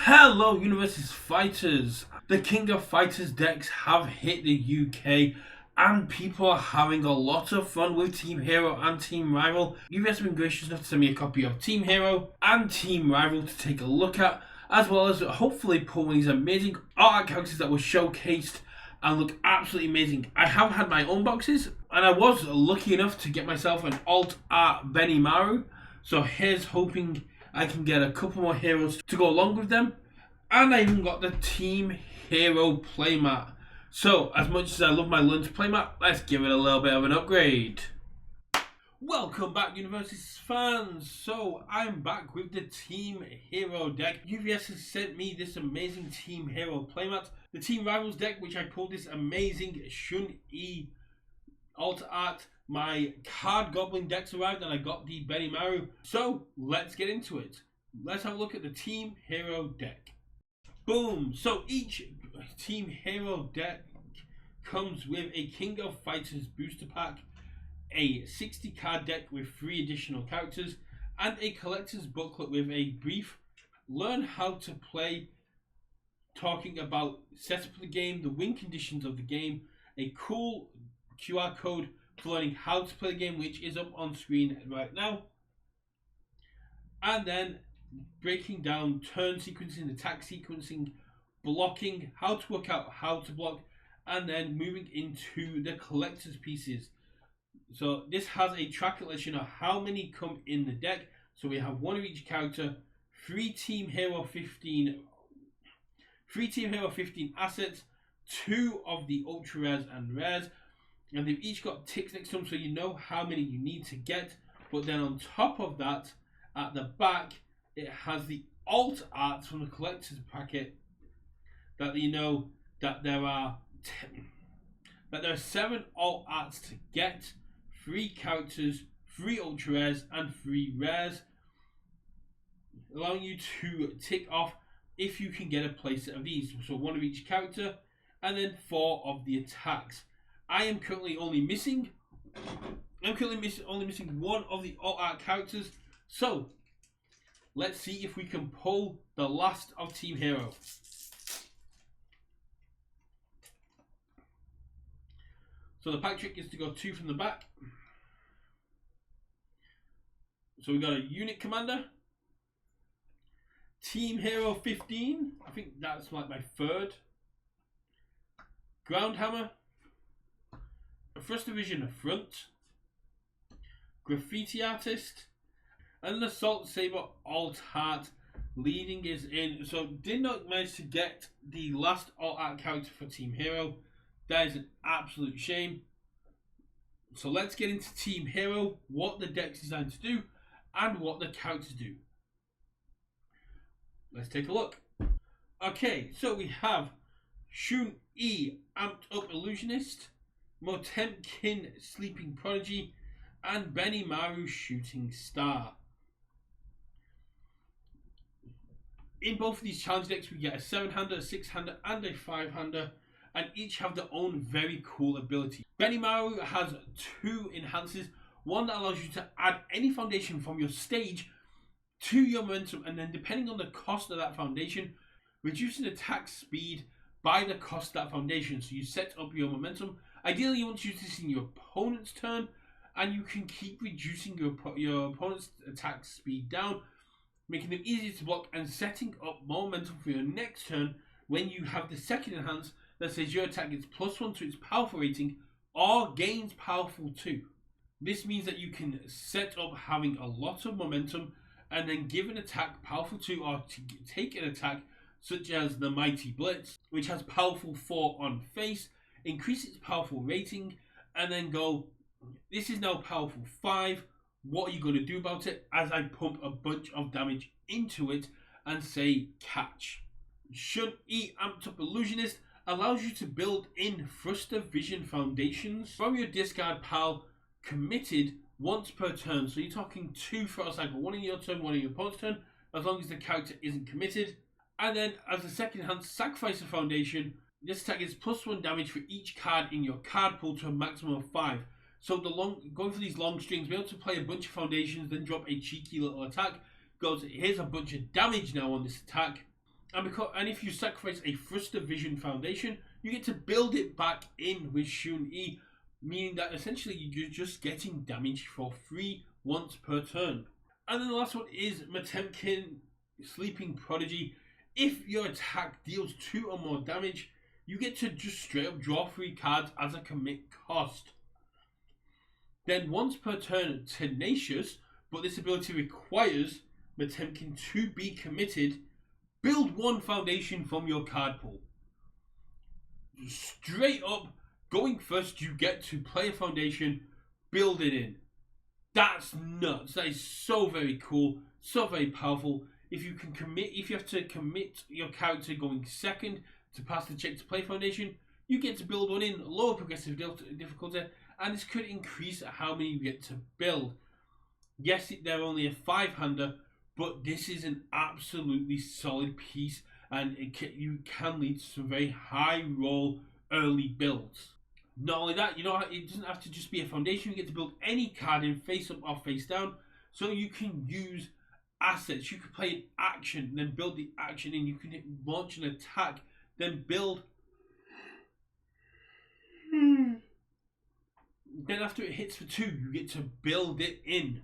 Hello, Universus fighters! The King of Fighters decks have hit the UK and people are having a lot of fun with Team Hero and Team Rival. Universus have been gracious enough to send me a copy of Team Hero and Team Rival to take a look at, as well as hopefully pull one of these amazing art characters that were showcased and look absolutely amazing. I have had my own boxes and I was lucky enough to get myself an alt art Benimaru, so here's hoping I can get a couple more heroes to go along with them. And I even got the Team Hero playmat. So, as much as I love my lunch playmat, let's give it a little bit of an upgrade. Welcome back, Universus fans. So, I'm back with the Team Hero deck. UVS has sent me this amazing Team Hero playmat. The Team Rivals deck, which I pulled this amazing Shun-E alt art. My card goblin decks arrived and I got the Benimaru. So let's get into it. Let's have a look at the Team Hero deck. Boom! So each Team Hero deck comes with a King of Fighters booster pack, a 60 card deck with 3 additional characters, and a collector's booklet with a brief learn how to play, talking about setup of the game, the win conditions of the game, a cool QR code for learning how to play the game, which is up on screen right now, and then breaking down turn sequencing, attack sequencing, blocking, how to work out how to block, and then moving into the collector's pieces. So this has a track that lets you know how many come in the deck. So we have 1 of each character, 3 Team Hero 15 assets, 2 of the ultra rares and rares, and they've each got ticks next to them, so you know how many you need to get. But then on top of that, at the back, it has the alt arts from the collector's packet that you know that there are 7 alt arts to get, 3 characters, 3 ultra rares, and 3 rares, allowing you to tick off if you can get a playset of these. So 1 of each character, and then 4 of the attacks. I am currently only missing. Only missing 1 of the alt art characters. So let's see if we can pull the last of Team Hero. So the pack trick is to go 2 from the back. So we got a unit commander, Team Hero 15. I think that's like my 3rd. Ground Hammer, First Division Front, Graffiti Artist, and an Assault Saber alt art leading is in. So did not manage to get the last alt art character for Team Hero. That is an absolute shame. So let's get into Team Hero, what the deck's designed to do, and what the characters do. Let's take a look. Okay, so we have Shun-E Amped Up Illusionist, Motemkin Sleeping Prodigy, and Benimaru Shooting Star. In both of these challenge decks, we get a 7-hander, a 6-hander, and a 5-hander, and each have their own very cool ability. Benimaru has 2 enhances, one that allows you to add any foundation from your stage to your momentum, and then depending on the cost of that foundation, reducing attack speed by the cost of that foundation. So you set up your momentum. Ideally, you want to use this in your opponent's turn, and you can keep reducing your opponent's attack speed down, making them easier to block and setting up more momentum for your next turn when you have the second enhance that says your attack gets +1 to its powerful rating or gains powerful 2. This means that you can set up having a lot of momentum and then give an attack powerful 2, or to take an attack such as the Mighty Blitz, which has powerful 4 on face, increase its powerful rating, and then go, this is now powerful 5, what are you going to do about it, as I pump a bunch of damage into it and say catch. Shun-E Amped Up Illusionist allows you to build in Thruster Vision foundations from your discard pile, committed once per turn. So you're talking 2 throughout a cycle, 1 in your turn, 1 in your opponent's turn, as long as the character isn't committed. And then as a second enhance, sacrifice a foundation. This attack is +1 damage for each card in your card pool to a maximum of 5. So going for these long strings, be able to play a bunch of foundations, then drop a cheeky little attack. Goes, here's a bunch of damage now on this attack. And if you sacrifice a Thruster Vision Foundation, you get to build it back in with Shun E, meaning that essentially you're just getting damage for free once per turn. And then the last one is Matemkin Sleeping Prodigy. If your attack deals 2 or more damage, you get to just straight up draw 3 cards as a commit cost. Then once per turn, Tenacious, but this ability requires Matemkin to be committed. Build 1 foundation from your card pool. Straight up, going first, you get to play a foundation, build it in. That's nuts. That is so very cool, so very powerful. If you have to commit your character going second to pass the check to play foundation, you get to build 1 in, lower progressive difficulty, and this could increase how many you get to build. Yes, they're only a 5-hander, but this is an absolutely solid piece, and you can lead to some very high roll early builds. Not only that, it doesn't have to just be a foundation. You get to build any card in face up or face down, so you can use assets. You could play an action, then build the action in. You can launch an attack, then build. Then after it hits for 2, you get to build it in,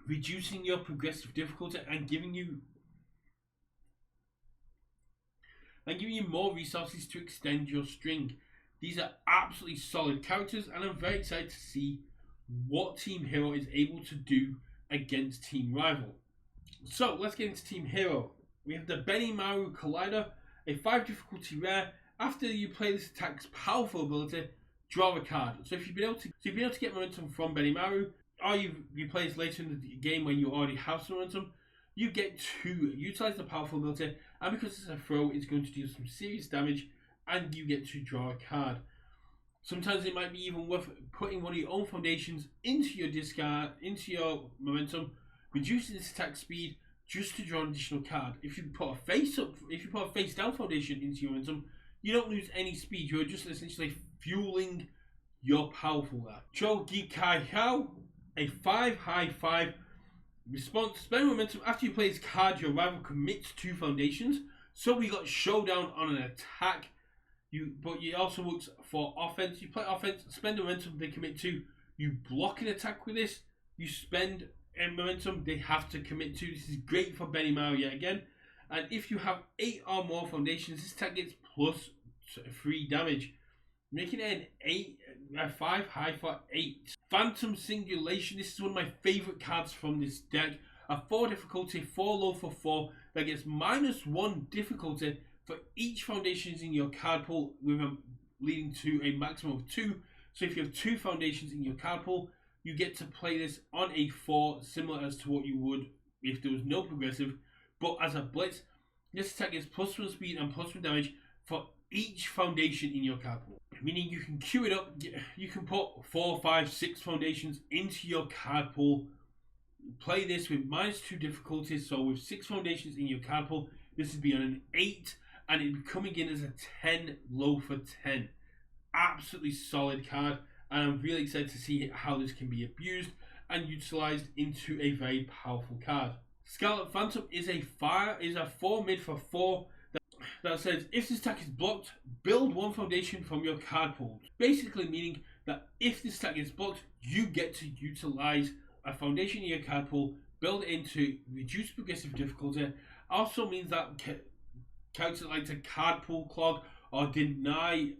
reducing your progressive difficulty and giving you more resources to extend your string. These are absolutely solid characters, and I'm very excited to see what Team Hero is able to do against Team Rival. So let's get into Team Hero. We have the Benimaru Collider, a 5 difficulty rare. After you play this attack's powerful ability, draw a card. So if you've been able to get momentum from Benimaru, or you play this later in the game when you already have some momentum, you get to utilize the powerful ability, and because it's a throw, it's going to deal some serious damage, and you get to draw a card. Sometimes it might be even worth putting one of your own foundations into your discard, into your momentum, reducing its attack speed just to draw an additional card. If you put a face down foundation into your momentum, you don't lose any speed. You're just essentially fueling your powerful there. Chogikai Hao, a 5/5 response. Spend momentum after you play this card. Your rival commits 2 foundations. So we got Showdown on an attack. But it also works for offense. You play offense, spend momentum, they commit 2. You block an attack with this. You spend momentum, they have to commit 2. This is great for Benimaru yet again. And if you have 8 or more foundations, this attack gets plus 3 damage, making it a 5 for 8. Phantom Singulation. This is one of my favourite cards from this deck. A 4 difficulty, 4 low for 4 that gets -1 difficulty for each foundations in your card pool, leading to a maximum of 2. So if you have 2 foundations in your card pool, you get to play this on a 4, similar as to what you would if there was no progressive. But as a blitz, this attack gets +1 speed and +1 damage for each foundation in your card pool. Meaning you can queue it up, you can put 4, 5, 6 foundations into your card pool. Play this with -2 difficulties, so with 6 foundations in your card pool, this would be on an 8, and it'd be coming in as a 10 low for 10. Absolutely solid card, and I'm really excited to see how this can be abused and utilized into a very powerful card. Scarlet Phantom is a 4 mid for 4 that says if this attack is blocked, build 1 foundation from your card pool. Basically meaning that if this attack is blocked, you get to utilize a foundation in your card pool, build it into reduce progressive difficulty. Also means that characters like to card pool clog or deny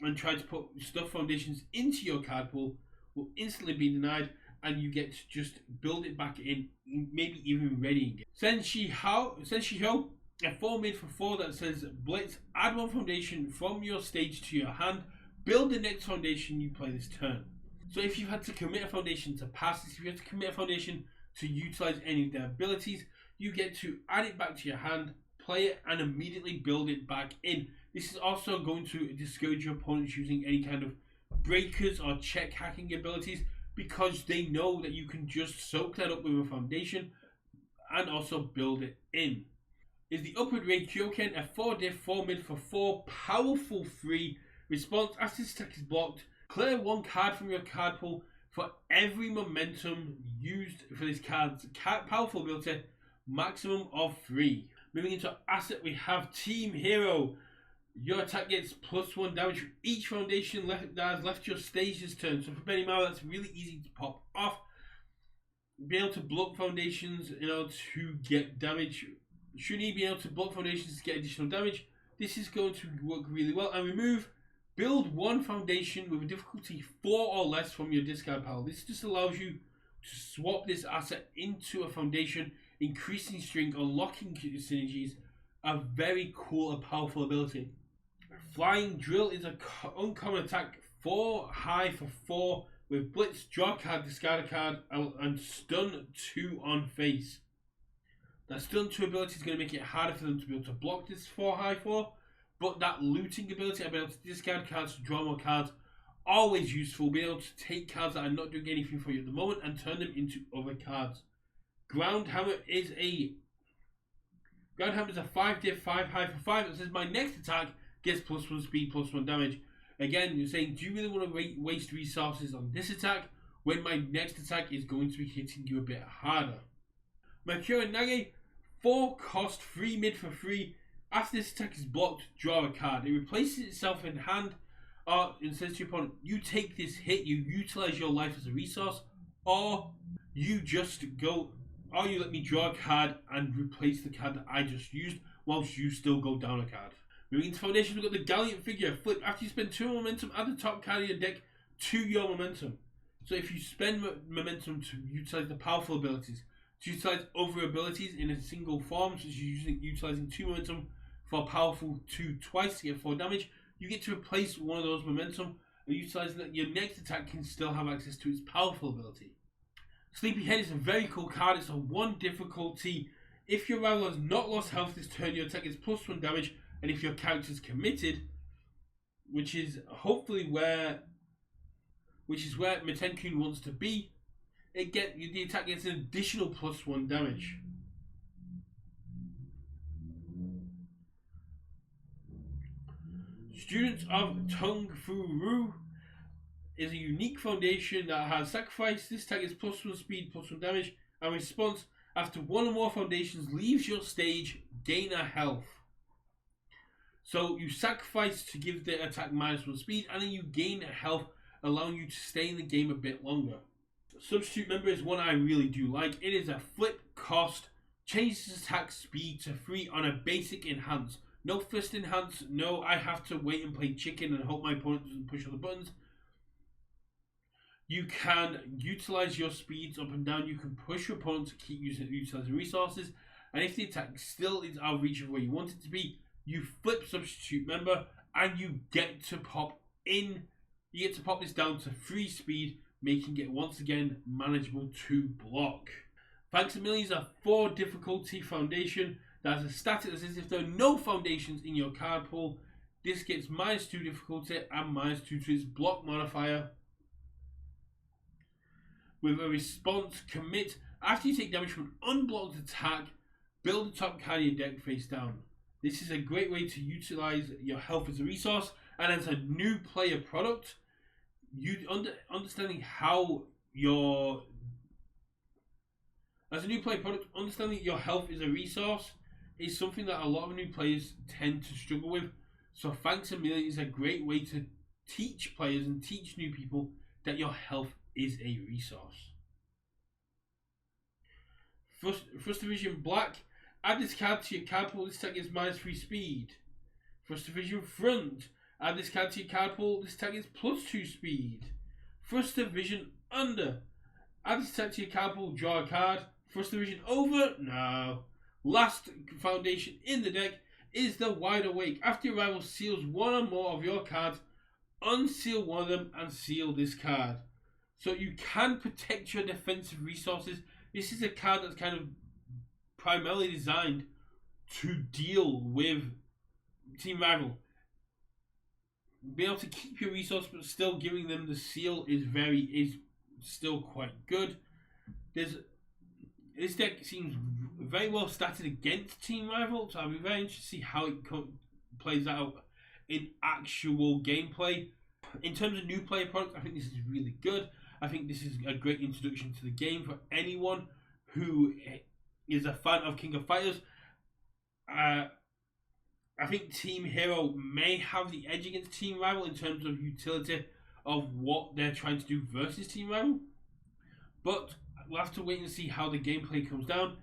and try to put stuff foundations into your card pool will instantly be denied, and you get to just build it back in, maybe even readying it. Senshi Hou, a 4 mid for 4 that says blitz, add 1 foundation from your stage to your hand, build the next foundation you play this turn. So if you had to commit a foundation to pass this, if you had to commit a foundation to utilize any of their abilities, you get to add it back to your hand, play it, and immediately build it back in. This is also going to discourage your opponents using any kind of breakers or check hacking abilities, because they know that you can just soak that up with a foundation and also build it in. Is the Upward Ray Kyoken, a 4 diff, 4 mid for 4, powerful 3 response. After this attack is blocked, clear 1 card from your card pool for every momentum used for this card's powerful ability, maximum of 3. Moving into asset, we have Team Hero. Your attack gets +1 damage for each foundation that has left your stage this turn. So for Benny Mao, that's really easy to pop off. Be able to block foundations in order to get damage. Should he be able to block foundations to get additional damage, this is going to work really well. And remove, build one foundation with a difficulty 4 or less from your discard pile. This just allows you to swap this asset into a foundation, increasing strength, unlocking synergies. A very cool and powerful ability. Flying Drill is an uncommon attack, 4 high for 4 with Blitz, draw a card, discard a card, and stun 2 on face. That stun 2 ability is going to make it harder for them to be able to block this 4 high 4, but that looting ability, I'll be able to discard cards to draw more cards, always useful. Being able to take cards that are not doing anything for you at the moment and turn them into other cards. Ground Hammer is a 5 high for 5. It says my next attack gets +1 speed, +1 damage. Again, you're saying, do you really want to waste resources on this attack when my next attack is going to be hitting you a bit harder? Mercurial Nage, 4 cost, 3 mid for free. After this attack is blocked, draw a card. It replaces itself in hand, or it says to your opponent, you take this hit, you utilize your life as a resource, or you let me draw a card and replace the card that I just used, whilst you still go down a card. Moving into foundations, we've got the Gallant Figure. Flip, after you spend 2 momentum, add the top card of your deck to your momentum. So if you spend momentum to utilize the powerful abilities, to utilize other abilities in a single form, such as utilizing 2 momentum for powerful 2 twice to get 4 damage, you get to replace one of those momentum and utilize that your next attack can still have access to its powerful ability. Sleepyhead is a very cool card. It's a 1 difficulty. If your rival has not lost health this turn, your attack is +1 damage. And if your character is committed, which is where Metenkun wants to be, the attack gets an additional +1 damage. Students of Tung Fu Ru is a unique foundation that has sacrifice. This attack is +1 speed, +1 damage, and response after 1 or more foundations leaves your stage, gain a health. So you sacrifice to give the attack -1 speed, and then you gain health, allowing you to stay in the game a bit longer. Substitute Member is one I really do like. It is a flip cost, changes attack speed to 3 on a basic enhance. No fist enhance, no I have to wait and play chicken and hope my opponent doesn't push all the buttons. You can utilize your speeds up and down. You can push your opponent to keep utilizing resources, and if the attack still is out of reach of where you want it to be, you flip Substitute Member and you get to pop this down to 3 speed, making it once again manageable to block. Thanks a Million is a 4 difficulty foundation that has a static that says if there are no foundations in your card pool, this gets -2 difficulty and -2 to its block modifier. With a response, commit. After you take damage from an unblocked attack, build the top card of your deck face down. This is a great way to utilize your health as a resource, and as a new player product, understanding your health is a resource is something that a lot of new players tend to struggle with. So Thanks a Million is a great way to teach players and teach new people that your health is a resource. First Division Black. Add this card to your card pool. This attack is -3 speed. First Division Front. Add this card to your card pool. This attack is +2 speed. First Division Under. Add this attack to your card pool. Draw a card. First Division Over. No. Last foundation in the deck is the Wide Awake. After your rival seals 1 or more of your cards, unseal one of them and seal this card. So you can protect your defensive resources. This is a card that's kind of primarily designed to deal with Team Rival. Being able to keep your resource but still giving them the seal is still quite good. This deck seems very well statted against Team Rival, so I'll be very interested to see how it plays out in actual gameplay. In terms of new player products, I think this is really good. I think this is a great introduction to the game for anyone who is a fan of King of Fighters. I think Team Hero may have the edge against Team Rival in terms of utility of what they're trying to do versus Team Rival. But we'll have to wait and see how the gameplay comes down.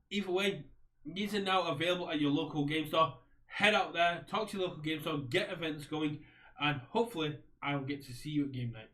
Either way, these are now available at your local game store. Head out there, talk to your local game store, get events going, and hopefully I will get to see you at game night.